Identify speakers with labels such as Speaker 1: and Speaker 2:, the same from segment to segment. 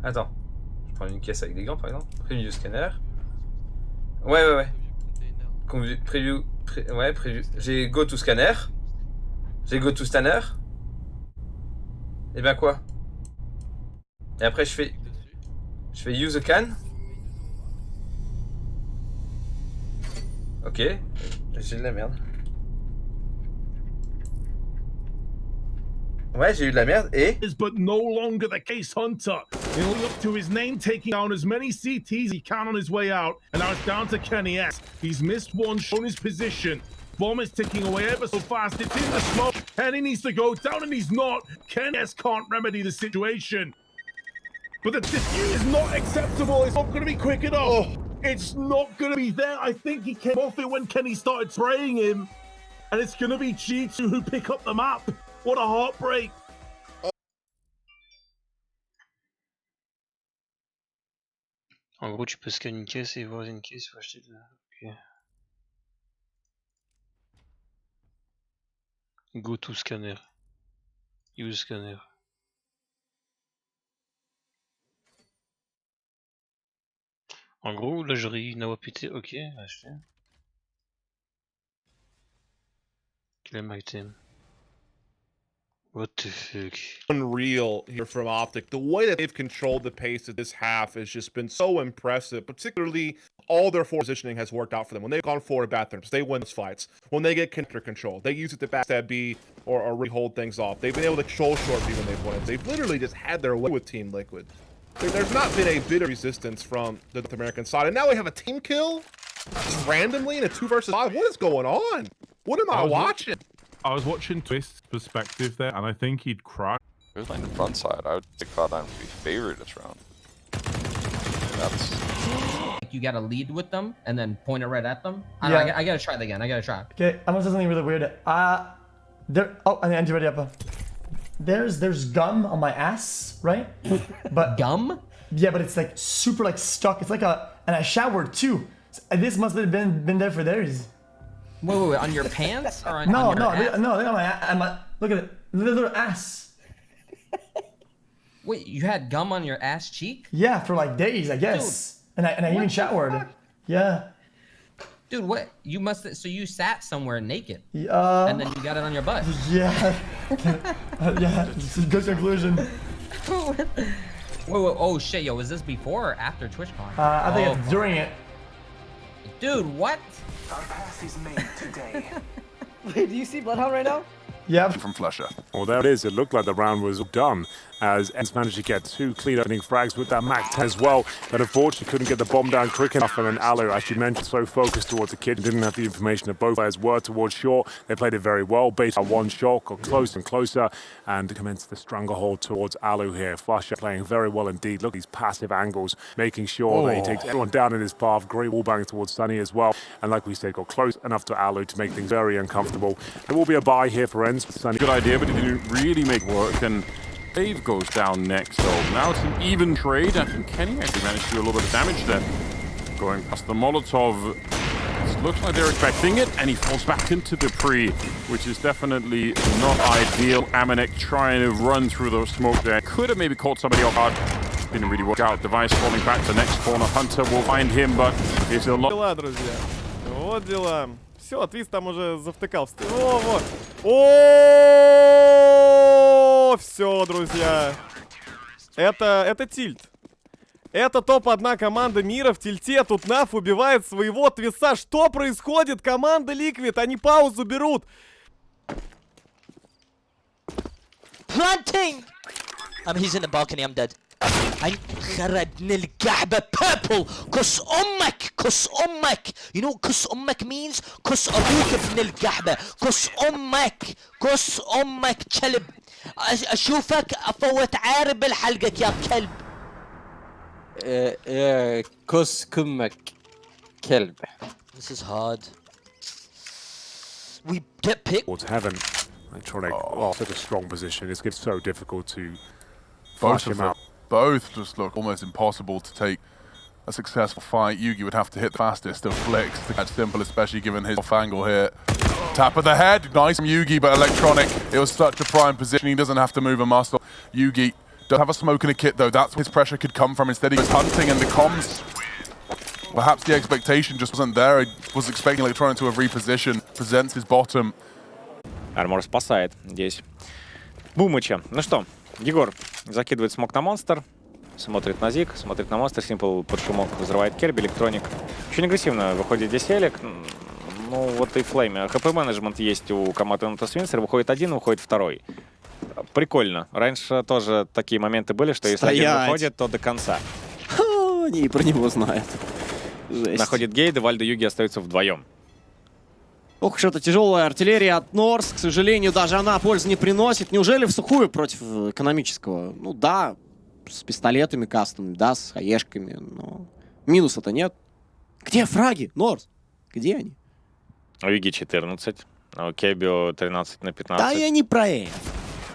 Speaker 1: Attends, je prends une caisse avec des gants par exemple. Preview scanner. Ouais. Preview. J'ai go to scanner. J'ai go to scanner. Et ben quoi? Et après je fais use a can. Ok, j'ai de la merde. Ouais, j'ai eu de la merde et...
Speaker 2: But no longer the case hunter. He'll look to his name, taking down as many CTs he can on his way out. And now it's down to Kenny S. He's missed one, shown his position. Bomb is ticking away ever so fast. It's in the smoke. Kenny needs to go down and he's not. Kenny S can't remedy the situation. But the defuse is not acceptable. It's not going to be quick enough. Oh. It's not going to be there. I think he came off it when Kenny started spraying him. And it's going to be G2 who pick up the map. What a heartbreak.
Speaker 3: En gros, tu peux scanner une caisse et voir une caisse, faut acheter de la... Ok. Go to scanner. Use scanner. En gros, là j'aurais eu une AWPT, ok, acheter. Claim item. What the fuck?
Speaker 4: Unreal here from Optic. The way that they've controlled the pace of this half has just been so impressive. Particularly, all their forward positioning has worked out for them. When they've gone forward bathrooms, they win those fights. When they get counter control, they use it to backstab B or re-hold things off. They've been able to control short B when they've won it. They've literally just had their way with Team Liquid. There's not been a bit of resistance from the North American side. And now we have a team kill randomly in a 2 versus 5. What is going on? What am I watching?
Speaker 2: I was watching Twist's perspective there, and I think he'd crack.
Speaker 5: He was playing the front side. I would pick Cloud9 to be favored this round. That's...
Speaker 6: You gotta lead with them and then point it right at them. I gotta try that again. I gotta try.
Speaker 7: Okay, I'm gonna say something really weird. There. Oh, I think ready up. There's gum on my ass, right? But
Speaker 6: gum?
Speaker 7: Yeah, but it's like super like stuck. It's like and I showered too. This must have been there for theirs.
Speaker 6: Wait, on your pants or on,
Speaker 7: no,
Speaker 6: on your ass?
Speaker 7: No, on my look at it, little ass.
Speaker 6: Wait, you had gum on your ass cheek?
Speaker 7: Yeah, for like days, I guess. Dude, and I even showered. Yeah.
Speaker 6: Dude, what? You must. So you sat somewhere naked.
Speaker 7: And
Speaker 6: then you got it on your butt.
Speaker 7: Yeah. Yeah. It's a good conclusion.
Speaker 6: Wait, oh shit, yo, was this before or after TwitchCon?
Speaker 7: I think it's during it.
Speaker 6: Dude, what?
Speaker 8: Our path is made today.
Speaker 9: Wait, do you see Bloodhound right now?
Speaker 7: Yeah.
Speaker 8: From Flusher.
Speaker 10: Well, there it is. It looked like the round was done as ENCE managed to get 2 clean opening frags with that Mac 10 as well, but unfortunately couldn't get the bomb down quick enough. And then Alu, as you mentioned, so focused towards the kid, didn't have the information that both players were towards short. They played it very well. Based on one shot, got closer and closer, and commenced the stranglehold towards Alu here. Flusher playing very well indeed. Look at these passive angles, making sure that he takes everyone down in his path. Great wallbang towards Sunny as well. And like we said, got close enough to Alu to make things very uncomfortable. There will be a bye here for ENCE. Sunny.
Speaker 11: Good idea, but it didn't really make work. And Dave goes down next, so now it's an even trade. I think Kenny actually managed to do a little bit of damage there. Going past the Molotov. It looks like they're expecting it, and he falls back into the pre, which is definitely not ideal. Amanek trying to run through the smoke there. Could have maybe caught somebody off guard. Didn't really work out. Device falling back to the next corner. Hunter will find him, but he's still not.
Speaker 12: Дела, друзья. Вот дела. Все, Твист там уже завтыкал. О, вот. О, все, друзья. Это тильт. Это топ-1 команда мира в тильте. Тут Наф убивает своего Твиста. Что происходит? Команда Liquid. Они паузу берут.
Speaker 9: Planting! He's in the balcony. I'm dead. خربنا الكعبة purple. كس أمك كس أمك. You know what كس أمك means? كس أبوك ابن الكعبة. كس أمك كس أمك كلب. أشوفك أفوت عارب الحلقك يا كلب.
Speaker 13: كس كمك كلب.
Speaker 9: This is hard. We get picked.
Speaker 10: Towards heaven. Electronic, such a strong position. It's so difficult to flush him out.
Speaker 8: Both just look almost impossible to take a successful fight. Yugi would have to hit the fastest of flicks to catch Simple, especially given his off angle here. Tap of the head, nice from Yugi, but Electronic, it was such a prime position, he doesn't have to move a muscle. Yugi does have a smoke and a kit though. That's where his pressure could come from. Instead he was hunting and the comms. Perhaps the expectation just wasn't there. I was expecting Electronic to have repositioned. Presents his bottom.
Speaker 14: Армор спасает здесь Бумыча. Ну что, Егор закидывает смок на монстр. Смотрит на Зиг, смотрит на монстр. Симпл под шумок взрывает Керби. Электроник очень агрессивно выходит здесь Элик. Ну вот и Флейм. ХП-менеджмент есть у команды Нотосвинсер. Выходит один, выходит второй. Прикольно. Раньше тоже такие моменты были, что если один выходит, то до конца.
Speaker 13: Они и про него знают. Жесть.
Speaker 14: Находит Гейд, и Вальдо и Юги остаются вдвоем.
Speaker 13: Ох, что-то тяжелая артиллерия от Норс. К сожалению, даже она пользы не приносит. Неужели в сухую против экономического? Ну да, с пистолетами кастомными, да, с хаешками, но минуса-то нет. Где фраги, Норс? Где они?
Speaker 14: У Юги 14, а у Кебио 13 на 15.
Speaker 13: Да я не про это.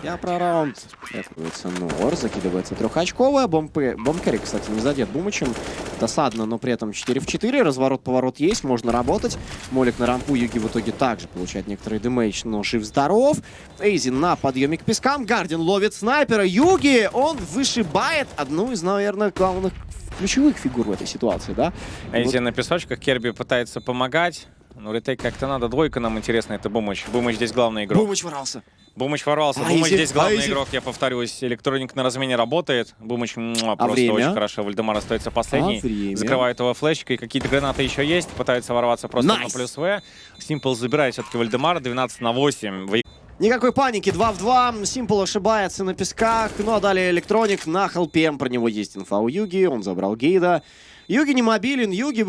Speaker 13: Я про раунд. Открывается Нор, закидывается трехочковая. Бомбкерри, кстати, не задет Бумычем. Досадно, но при этом 4 в 4. Разворот-поворот есть, можно работать. Молик на рампу, Юги в итоге также получает некоторый дэмэдж, но жив-здоров. Эйзи на подъеме к пескам. Гардин ловит снайпера. Юги, он вышибает одну из, наверное, главных ключевых фигур в этой ситуации, да?
Speaker 14: Эйзи вот на песочках, Керби пытается помогать. Ну, ретейк как-то надо. Двойка нам интересна, это Бумыч. Бумыч здесь главный игрок.
Speaker 13: Бумыч ворвался.
Speaker 14: Бумыч ворвался. Бумыч здесь главный игрок, я повторюсь. Электроник на размене работает. Бумыч просто очень хорошо. Вальдемар остается последний. Закрывает его флешкой. Какие-то гранаты еще есть. Пытаются ворваться просто на плюс В. Симпл забирает все-таки Вальдемара. 12 на 8.
Speaker 13: Никакой паники. 2 в 2. Симпл ошибается на песках. Ну а далее Электроник на хелпе. Про него есть инфа у Юги. Он забрал Гейда. Юги не мобилен. Юги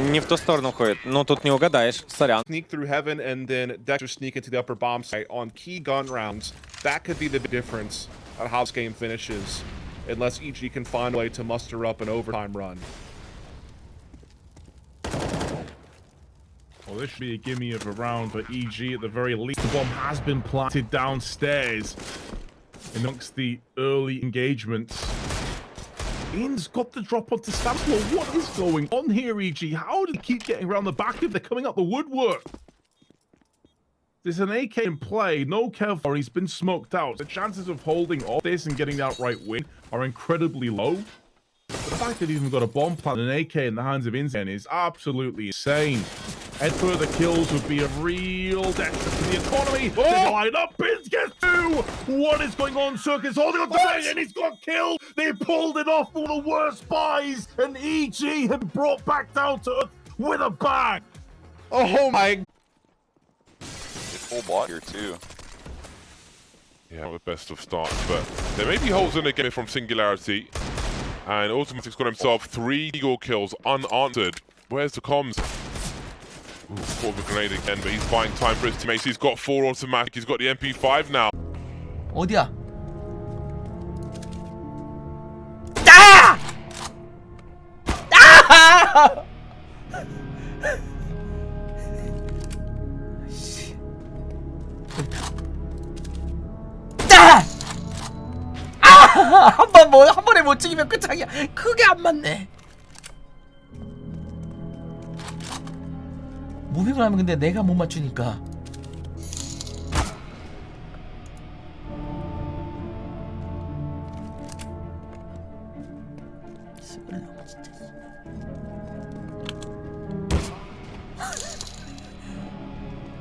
Speaker 14: не в ту сторону уходит. Ну, тут не угадаешь. Сорян.
Speaker 4: Sneak through heaven and then Dexter sneak into the upper bomb site on key gun rounds. That could be the difference on how this game finishes, unless EG can find a way to muster up an overtime run.
Speaker 2: Well, this should be a gimme of a round for EG at the very least. The bomb has been planted downstairs amongst the early engagements. Ian's got the drop onto Stampler. What is going on here, EG? How do they keep getting around the back if they're coming up the woodwork? There's an AK in play, no Kev, he's been smoked out. The chances of holding off this and getting the outright win are incredibly low. The fact that he's even got a bomb plant and an AK in the hands of Inzen is absolutely insane. And further kills would be a real detriment to the economy. Oh! They line up, Pins gets 2! What is going on? Circus holding on to it, and he's got killed! They pulled it off for the worst buys, and EG have brought back down to earth with a bang!
Speaker 4: Oh my...
Speaker 5: It's full bot here too.
Speaker 15: Yeah, with best of starts, but there may be holes in the game from Singularity. And Automatic's got himself 3 Eagle kills unanswered. Where's the comms? Ooh, caught the grenade again, but he's buying time for his teammates. He's got 4 automatic, he's got the MP5 now.
Speaker 6: 어디야?
Speaker 7: 아! 아! 한 번에 못 찍으면 끝장이야. 크게 안 맞네. 무빙을 하면 근데 내가 못 맞추니까.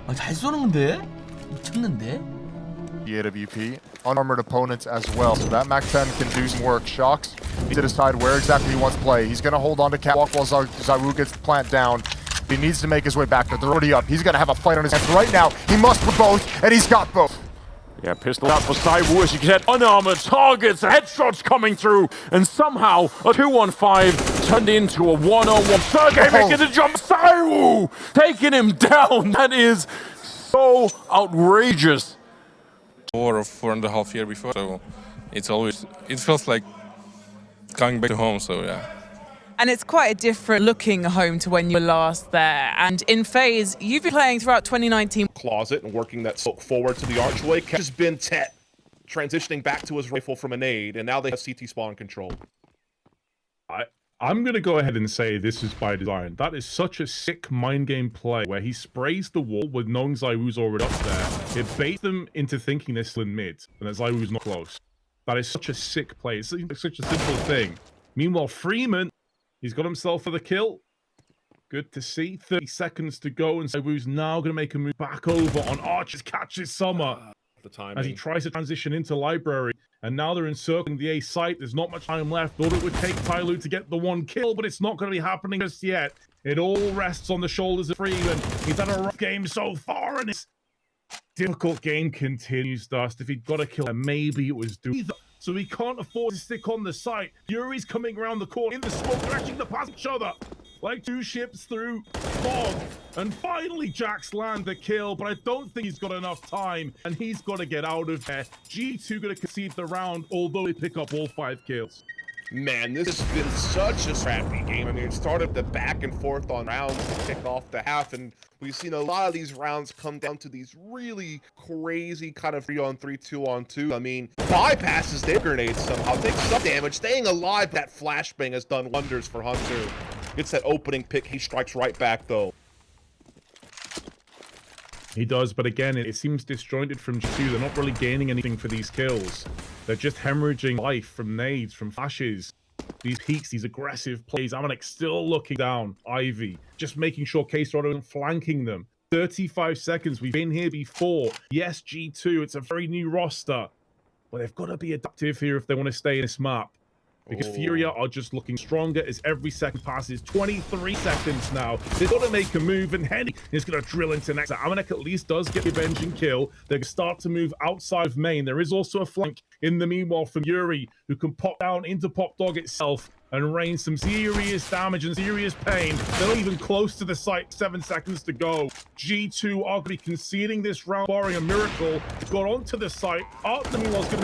Speaker 7: 아, 잘 쏘는 건데? 미쳤는데?
Speaker 16: AWP, unarmored opponents as well, so that Mac-10 can do some work. Shocks needs to decide where exactly he wants to play. He's going to hold on to Catwalk while Zaru gets the plant down. He needs to make his way back there. They're already up. He's going to have a fight on his hands right now. He must for both, and he's got both.
Speaker 11: Yeah, pistol out for Saiwu as you get unarmored targets, headshots coming through, and somehow a 2-on-5 turned into a 1-on-1. Sergey making the jump. Saiwu taking him down. That is so outrageous.
Speaker 17: War of 4.5 years before, so it feels like coming back to home, so yeah.
Speaker 18: And it's quite a different looking home to when you were last there. And in FaZe, you've been playing throughout 2019.
Speaker 4: Closet and working that smoke forward to the archway. Has been Tet transitioning back to his rifle from a nade, and now they have CT spawn control.
Speaker 2: I'm going to go ahead and say this is by design. That is such a sick mind game play where he sprays the wall with knowing Zaiwu's already up there. It baits them into thinking they're still in mid, and that Zaiwu's not close. That is such a sick play. It's such a simple thing. Meanwhile, Freeman, he's got himself for the kill. Good to see. 30 seconds to go, and ZywOo's now going to make a move back over on Archer's catches Summer.
Speaker 4: The timing.
Speaker 2: As he tries to transition into Library, and now they're encircling the A site. There's not much time left. Thought it would take Tyloo to get the one kill, but it's not going to be happening just yet. It all rests on the shoulders of Freeman. He's had a rough game so far, and his difficult game continues, Dust. If he'd got a kill, maybe it was due. So he can't afford to stick on the site. Yuri's coming around the corner in the smoke, crashing to past each other. Like two ships through fog. And finally, Jax land the kill, but I don't think he's got enough time, and he's got to get out of there. G2 going to concede the round, although they pick up all 5 kills.
Speaker 4: Man, this has been such a scrappy game. I mean, it started the back and forth on rounds to kick off the half, and we've seen a lot of these rounds come down to these really crazy kind of 3-on-3, 2-on-2. I mean, bypasses their grenades somehow, takes some damage, staying alive. That flashbang has done wonders for Hunter. Gets that opening pick, he strikes right back though.
Speaker 2: He does, but again, it seems disjointed from G2. They're not really gaining anything for these kills. They're just hemorrhaging life from nades, from flashes. These peaks, these aggressive plays. Amanek still looking down. Ivy, just making sure K-Star isn't flanking them. 35 seconds, we've been here before. Yes, G2, it's a very new roster. But they've got to be adaptive here if they want to stay in this map. Because Furia are just looking stronger as every second passes. 23 seconds now. They've got to make a move, and Henny is going to drill into next. Amanek at least does get the avenging kill. They're going to start to move outside of main. There is also a flank in the meanwhile from Yuri, who can pop down into Pop Dog itself and rain some serious damage and serious pain. They're not even close to the site. 7 seconds to go. G2 are going to be conceding this round, barring a miracle. Got onto the site. Art, meanwhile, is going to